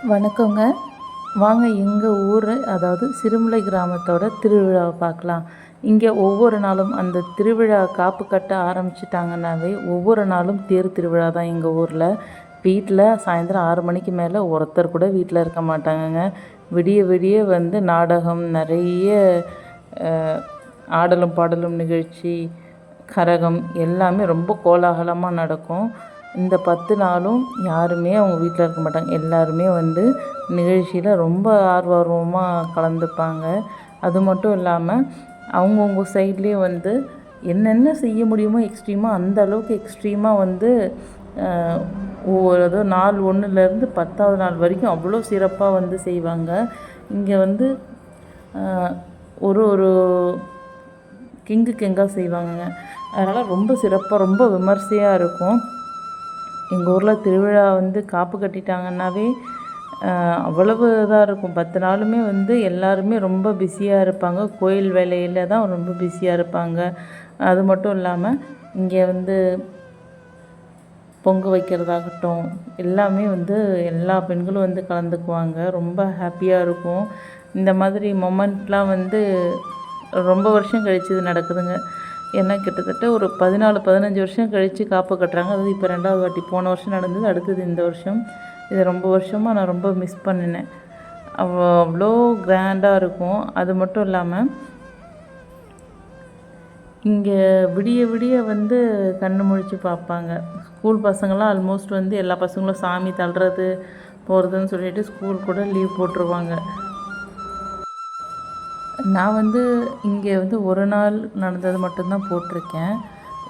வணக்கங்க. வாங்க எங்கள் ஊர் அதாவது சிறுமலை கிராமத்தோட திருவிழாவை பார்க்கலாம். இங்கே ஒவ்வொரு நாளும் அந்த திருவிழா காப்பு கட்ட ஆரம்பிச்சிட்டாங்கன்னாவே ஒவ்வொரு நாளும் தேர் திருவிழா தான் எங்கள் ஊரில். வீட்டில் சாயந்தரம் 6 மணிக்கு மேலே ஒருத்தர் கூட வீட்டில் இருக்க மாட்டாங்கங்க. விடிய விடிய வந்து நாடகம் நிறைய, ஆடலும் பாடலும் நிகழ்ச்சி, கரகம் எல்லாமே ரொம்ப கோலாகலமாக நடக்கும். இந்த 10 நாளும் யாருமே அவங்க வீட்டில் இருக்க மாட்டாங்க. எல்லாருமே வந்து நிகழ்ச்சியில் ரொம்ப ஆர்வமாக கலந்துப்பாங்க. அது மட்டும் இல்லாமல் அவங்கவுங்க சைட்லேயே வந்து என்னென்ன செய்ய முடியுமோ எக்ஸ்ட்ரீமாக அந்த அளவுக்கு எக்ஸ்ட்ரீமாக வந்து ஒவ்வொரு நாள் 1லேருந்து 10வது நாள் வரைக்கும் அவ்வளோ சிறப்பாக வந்து செய்வாங்க. இங்கே வந்து ஒரு ஒரு கிங்காக செய்வாங்கங்க. அதனால் ரொம்ப சிறப்பாக ரொம்ப விமர்சையாக இருக்கும். எங்கள் ஊரில் திருவிழா வந்து காப்பு கட்டிட்டாங்கன்னாவே அவ்வளவு இதாக இருக்கும். 10 நாளுமே வந்து எல்லாருமே ரொம்ப பிஸியாக இருப்பாங்க. கோயில் வேலையில் தான் ரொம்ப பிஸியாக இருப்பாங்க. அது மட்டும் இல்லாமல் இங்கே வந்து பொங்க வைக்கிறதாகட்டும் எல்லாமே வந்து எல்லா பெண்களும் வந்து கலந்துக்குவாங்க. ரொம்ப ஹாப்பியாக இருக்கும். இந்த மாதிரி மொமெண்ட்லாம் வந்து ரொம்ப வருஷம் கழிச்சு இது நடக்குதுங்க. ஏன்னா கிட்டத்தட்ட ஒரு 14-15 வருஷம் கழித்து காப்பு கட்டுறாங்க. அதாவது இப்போ 2வது வாட்டி. போன வருஷம் நடந்தது, அடுத்தது இந்த வருஷம். இது ரொம்ப வருஷமாக நான் ரொம்ப மிஸ் பண்ணினேன். அவ்வளோ கிராண்டாக இருக்கும். அது மட்டும் இல்லாமல் இங்கே விடிய விடிய வந்து கண்ணு முழித்து பார்ப்பாங்க. ஸ்கூல் பசங்களாம் ஆல்மோஸ்ட் வந்து எல்லா பசங்களும் சாமி தள்ளுறது போகிறதுன்னு சொல்லிட்டு ஸ்கூல் கூட லீவ் போட்டுருவாங்க. நான் வந்து இங்கே வந்து ஒரு நாள் நடந்தது மட்டும்தான் போட்டிருக்கேன்.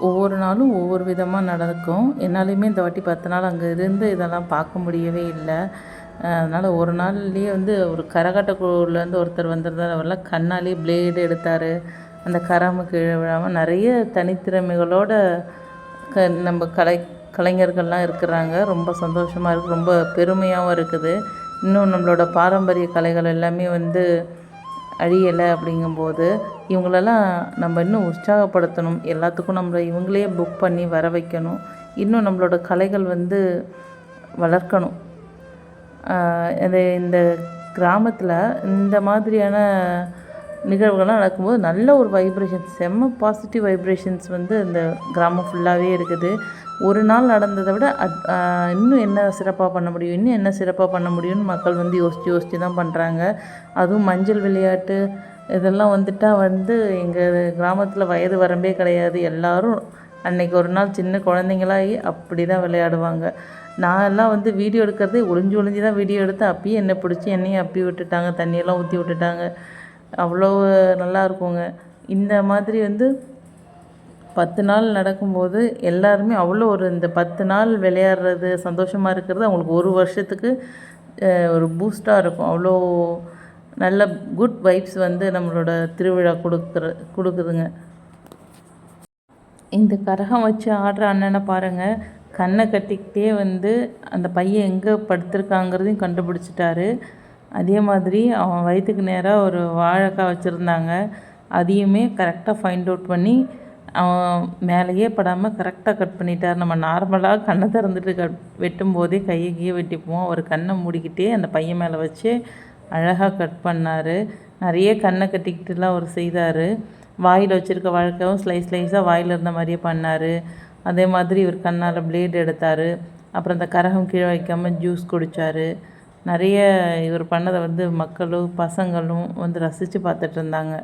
ஒவ்வொரு நாளும் ஒவ்வொரு விதமாக நடக்கும். என்னாலையுமே இந்த வாட்டி 10 நாள் அங்கே இருந்து இதெல்லாம் பார்க்க முடியவே இல்லை. அதனால் ஒரு நாள்லேயே வந்து ஒரு கரகாட்ட குழுவிலேருந்து ஒருத்தர் வந்திருந்தார். அவரெல்லாம் கண்ணாலேயே பிளேடு எடுத்தார். அந்த கரம்பு கீழே விழாமல் நிறைய தனித்திறமைகளோட நம்ம கலைஞர்கள்லாம் இருக்கிறாங்க. ரொம்ப சந்தோஷமாக இருக்குது. ரொம்ப பெருமையாகவும் இருக்குது. இன்னும் நம்மளோட பாரம்பரிய கலைகள் எல்லாமே வந்து அழியலை. அப்படிங்கும்போது இவங்களெல்லாம் நம்ம இன்னும் உற்சாகப்படுத்தணும். எல்லாத்துக்கும் நம்மளை இவங்களே புக் பண்ணி வர வைக்கணும். இன்னும் நம்மளோட கலைகள் வந்து வளர்க்கணும். இந்த கிராமத்தில் இந்த மாதிரியான நிகழ்வுகள்லாம் நடக்கும்போது நல்ல ஒரு வைப்ரேஷன்ஸ், செம்ம பாசிட்டிவ் வைப்ரேஷன்ஸ் வந்து இந்த கிராமம் ஃபுல்லாகவே இருக்குது. ஒரு நாள் நடந்ததை விட இன்னும் என்ன சிறப்பாக பண்ண முடியும், இன்னும் என்ன சிறப்பாக பண்ண முடியும்னு மக்கள் வந்து யோசித்து தான் பண்ணுறாங்க. அதுவும் மஞ்சள் விளையாட்டு இதெல்லாம் வந்துட்டால் வந்து எங்கள் கிராமத்தில் வயது வரம்பே கிடையாது. எல்லோரும் அன்றைக்கி ஒரு நாள் சின்ன குழந்தைங்களாகி அப்படி தான் விளையாடுவாங்க. நான் எல்லாம் வந்து வீடியோ எடுக்கிறதே ஒளிஞ்சு தான் வீடியோ எடுத்து அப்பயே என்னை பிடிச்சி என்னையும் அப்பி விட்டுட்டாங்க. தண்ணியெல்லாம் ஊற்றி விட்டுட்டாங்க. அவ்வளோ நல்லா இருக்குங்க. இந்த மாதிரி வந்து 10 நாள் நடக்கும்போது எல்லாருமே அவ்வளோ ஒரு இந்த 10 நாள் விளையாடுறது சந்தோஷமாக இருக்கிறது அவங்களுக்கு ஒரு வருஷத்துக்கு ஒரு பூஸ்டாக இருக்கும். அவ்வளோ நல்ல குட் வைப்ஸ் வந்து நம்மளோட திருவிழா கொடுக்குதுங்க. இந்த கரகம் வச்சு ஆடுற அண்ணனை பாருங்கள். கண்ணை கட்டிக்கிட்டே வந்து அந்த பையன் எங்கே படுத்திருக்காங்கிறதையும் கண்டுபிடிச்சிட்டாரு. அதே மாதிரி அவன் வயிற்றுக்கு நேராக ஒரு வாழைக்காய் வச்சுருந்தாங்க. அதையுமே கரெக்டாக ஃபைண்ட் அவுட் பண்ணி அவன் மேலேயே படாமல் கரெக்டாக கட் பண்ணிட்டார். நம்ம நார்மலாக கண்ணை திறந்துட்டு வெட்டும் போதே கையை வெட்டிப்போம். அவர் கண்ணை மூடிக்கிட்டே அந்த பையன் மேலே வச்சு அழகாக கட் பண்ணார். நிறைய கண்ணை கட்டிக்கிட்டுலாம் அவர் செய்தார். வாயில் வச்சுருக்க வாழைக்காவும் ஸ்லைஸாக வாயில் இருந்த மாதிரியே பண்ணார். அதே மாதிரி இவர் கண்ணால் பிளேடு எடுத்தார். அப்புறம் அந்த கரகம் கீழே வைக்காமல் ஜூஸ் குடித்தார். நிறைய இவர் பண்ணதை வந்து மக்களும் பசங்களும் வந்து ரசித்து பார்த்துட்டு இருந்தாங்க.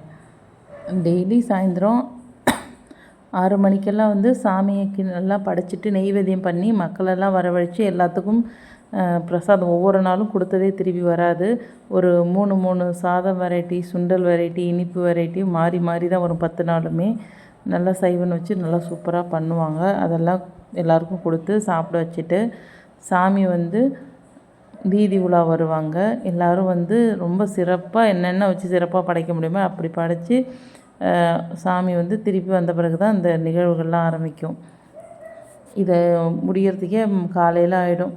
டெய்லி சாயந்தரம் 6 மணிக்கெல்லாம் வந்து சாமிக்கு நல்லா படைச்சிட்டு நெய்வேத்தியம் பண்ணி மக்களெல்லாம் வரவழைச்சு எல்லாத்துக்கும் பிரசாதம் ஒவ்வொரு நாளும் கொடுத்ததே திருப்பி வராது. ஒரு 3 சாதம் வெரைட்டி, சுண்டல் வெரைட்டி, இனிப்பு வெரைட்டி மாறி தான் வரும். 10 நாளுமே நல்லா சைவன் வச்சு நல்லா சூப்பராக பண்ணுவாங்க. அதெல்லாம் எல்லாருக்கும் கொடுத்து சாப்பிட வச்சுட்டு சாமி வந்து வீதி உலா வருவாங்க. எல்லோரும் வந்து ரொம்ப சிறப்பாக என்னென்ன வச்சு சிறப்பாக படைக்க முடியுமோ அப்படி படைச்சி சாமி வந்து திருப்பி வந்த பிறகு தான் இந்த நிகழ்வுகள்லாம் ஆரம்பிக்கும். இதை முடிகிறதுக்கே காலையில் ஆகிடும்.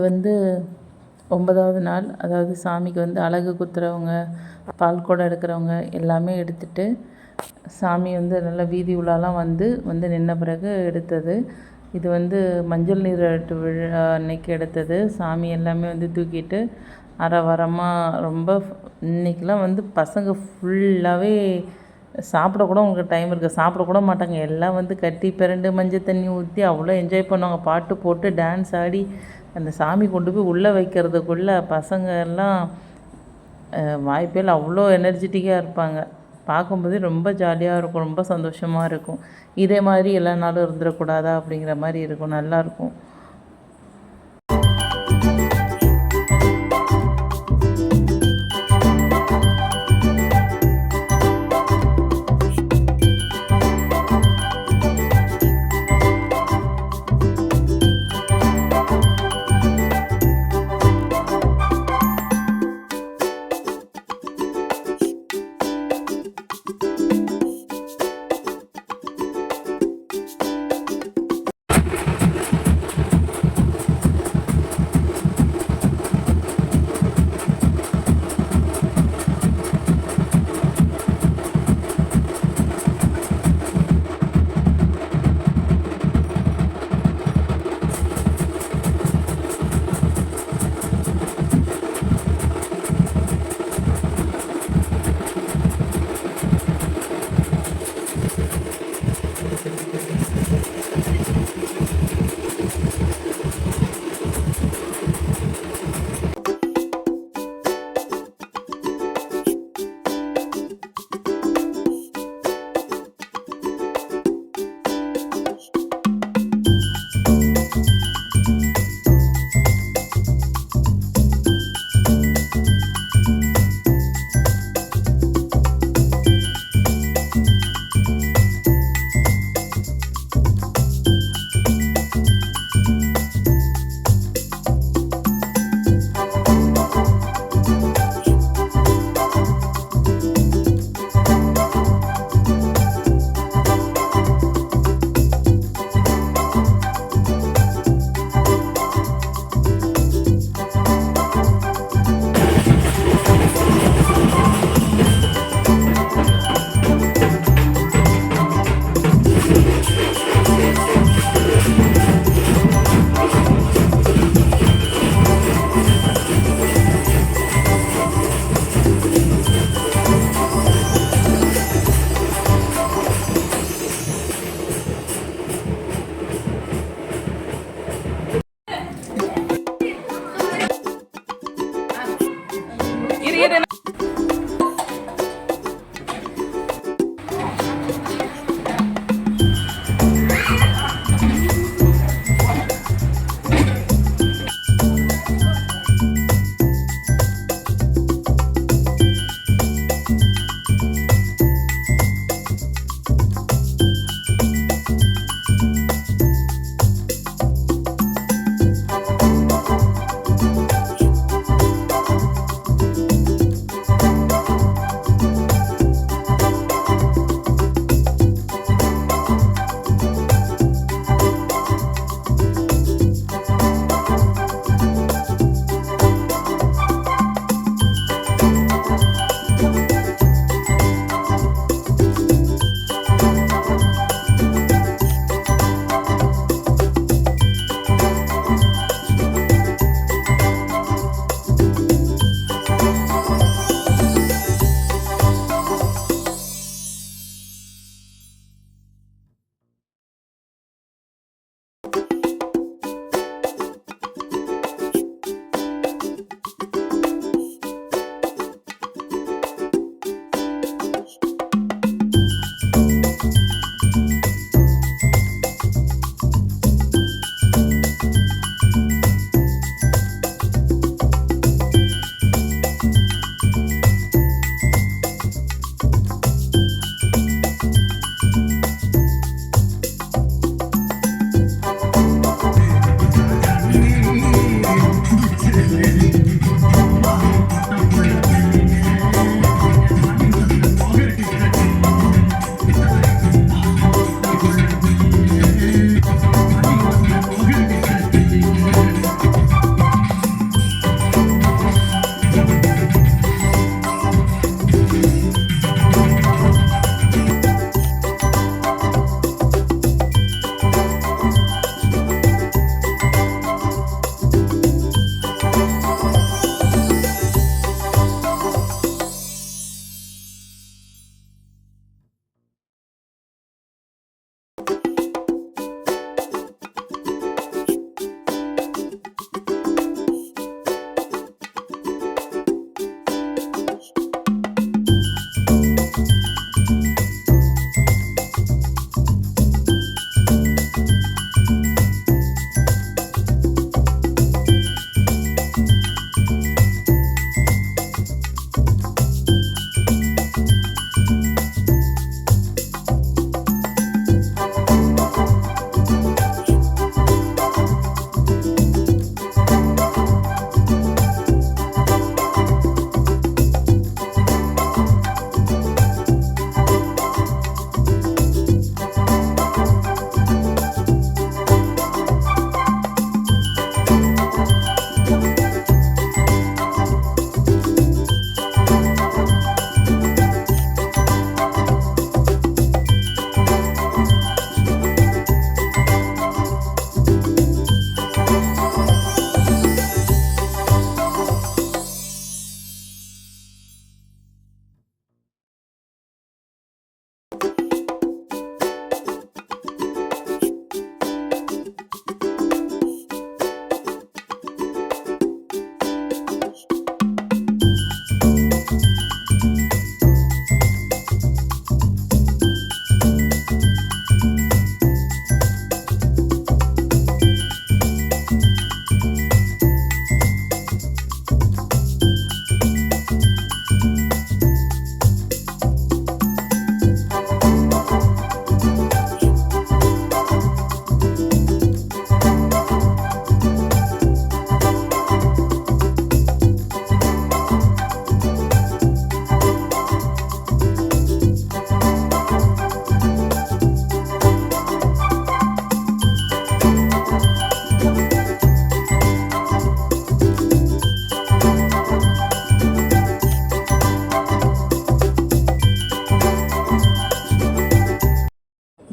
வந்து 9வது நாள், அதாவது சாமிக்கு வந்து அலகு குத்துறவங்க, பால் குடம் எடுக்கிறவங்க எல்லாமே எடுத்துட்டு சாமி வந்து நல்லா வீதி உலாலாம் வந்து நின்ன பிறகு எடுத்தது. இது வந்து மஞ்சள் நீராட்டு விழா அன்னைக்கு எடுத்தது. சாமி எல்லாமே வந்து தூக்கிட்டு ஆரவாரமாக ரொம்ப இன்றைக்கெலாம் வந்து பசங்க ஃபுல்லாகவே சாப்பிடக்கூட உங்களுக்கு டைம் இருக்குது, சாப்பிடக்கூட மாட்டாங்க. எல்லாம் வந்து கட்டி பிரண்டு மஞ்சள் தண்ணி ஊற்றி அவ்வளோ என்ஜாய் பண்ணுவாங்க. பாட்டு போட்டு டான்ஸ் ஆடி அந்த சாமி கொண்டு போய் உள்ளே வைக்கிறதுக்குள்ளே பசங்க எல்லாம் வாய்ப்பே இல்லை, அவ்வளோ எனர்ஜெட்டிக்காக இருப்பாங்க. பார்க்கும்போதே ரொம்ப ஜாலியாக இருக்கும், ரொம்ப சந்தோஷமாக இருக்கும். இதே மாதிரி எல்லா நாளும் இருந்துடக்கூடாதா அப்படிங்கிற மாதிரி இருக்கும், நல்லாயிருக்கும்.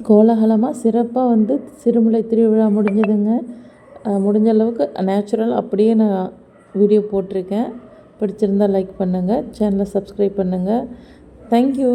கோலாகலமாக சிறப்பாக வந்து சிறுமலை திருவிழா முடிஞ்சதுங்க. முடிஞ்ச அளவுக்கு நேச்சுரல் அப்படியே நான் வீடியோ போட்டிருக்கேன். பிடிச்சிருந்தால் லைக் பண்ணுங்கள், சேனலை சப்ஸ்கிரைப் பண்ணுங்கள். தேங்க்யூ.